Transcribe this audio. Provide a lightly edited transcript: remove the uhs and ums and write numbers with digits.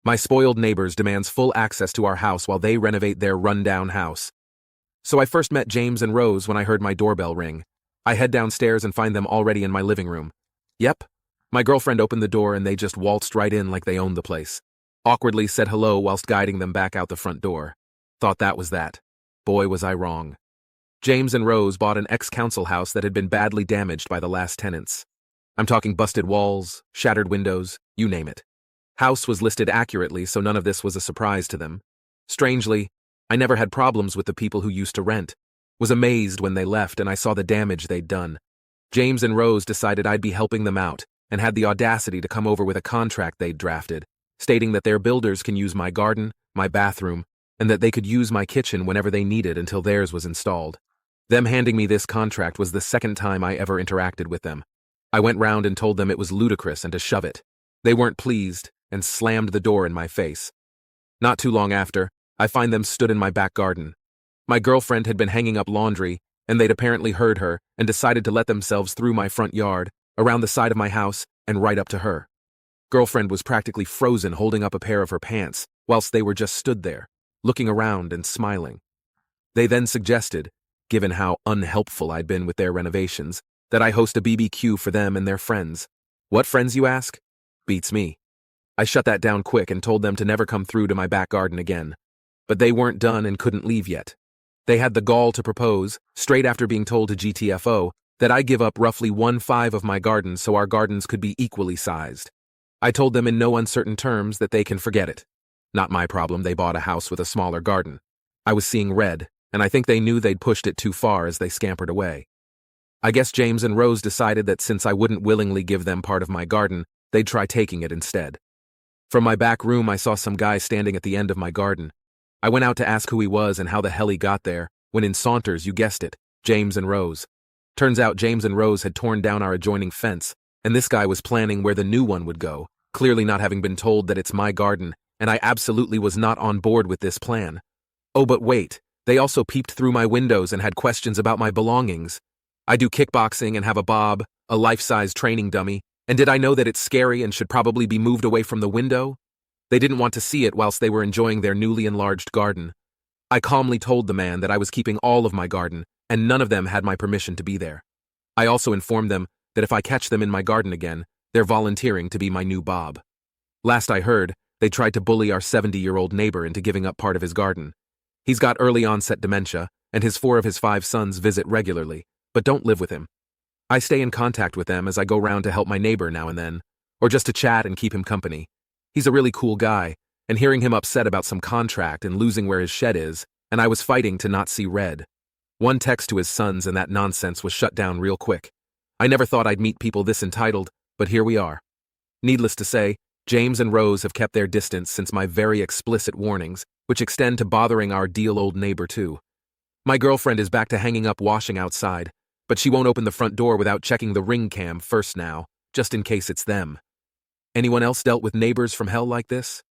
My spoiled neighbors demands full access to our house while they renovate their rundown house. So I first met James and Rose when I heard my doorbell ring. I head downstairs and find them already in my living room. Yep. My girlfriend opened the door and they just waltzed right in like they owned the place. Awkwardly said hello whilst guiding them back out the front door. Thought that was that. Boy, was I wrong. James and Rose bought an ex-council house that had been badly damaged by the last tenants. I'm talking busted walls, shattered windows, you name it. House was listed accurately, so none of this was a surprise to them. Strangely, I never had problems with the people who used to rent. Was amazed when they left and I saw the damage they'd done. James and Rose decided I'd be helping them out and had the audacity to come over with a contract they'd drafted, stating that their builders can use my garden, my bathroom, and that they could use my kitchen whenever they needed until theirs was installed. Them handing me this contract was the second time I ever interacted with them. I went round and told them it was ludicrous and to shove it. They weren't pleased and slammed the door in my face. Not too long after, I find them stood in my back garden. My girlfriend had been hanging up laundry, and they'd apparently heard her and decided to let themselves through my front yard, around the side of my house, and right up to her. Girlfriend was practically frozen holding up a pair of her pants, whilst they were just stood there, looking around and smiling. They then suggested, given how unhelpful I'd been with their renovations, that I host a BBQ for them and their friends. What friends, you ask? Beats me. I shut that down quick and told them to never come through to my back garden again. But they weren't done and couldn't leave yet. They had the gall to propose, straight after being told to GTFO, that I give up roughly 1/5 of my garden so our gardens could be equally sized. I told them in no uncertain terms that they can forget it. Not my problem, they bought a house with a smaller garden. I was seeing red, and I think they knew they'd pushed it too far as they scampered away. I guess James and Rose decided that since I wouldn't willingly give them part of my garden, they'd try taking it instead. From my back room, I saw some guy standing at the end of my garden. I went out to ask who he was and how the hell he got there, when in saunters, you guessed it, James and Rose. Turns out James and Rose had torn down our adjoining fence, and this guy was planning where the new one would go, clearly not having been told that it's my garden, and I absolutely was not on board with this plan. Oh, but wait, they also peeped through my windows and had questions about my belongings. I do kickboxing and have a bob, a life-size training dummy, and did I know that it's scary and should probably be moved away from the window? They didn't want to see it whilst they were enjoying their newly enlarged garden. I calmly told the man that I was keeping all of my garden, and none of them had my permission to be there. I also informed them that if I catch them in my garden again, they're volunteering to be my new Bob. Last I heard, they tried to bully our 70-year-old neighbor into giving up part of his garden. He's got early onset dementia, and 4 of his 5 sons visit regularly, but don't live with him. I stay in contact with them as I go round to help my neighbor now and then, or just to chat and keep him company. He's a really cool guy, and hearing him upset about some contract and losing where his shed is, and I was fighting to not see red. One text to his sons and that nonsense was shut down real quick. I never thought I'd meet people this entitled, but here we are. Needless to say, James and Rose have kept their distance since my very explicit warnings, which extend to bothering our deal old neighbor too. My girlfriend is back to hanging up washing outside, but she won't open the front door without checking the ring cam first now, just in case it's them. Anyone else dealt with neighbors from hell like this?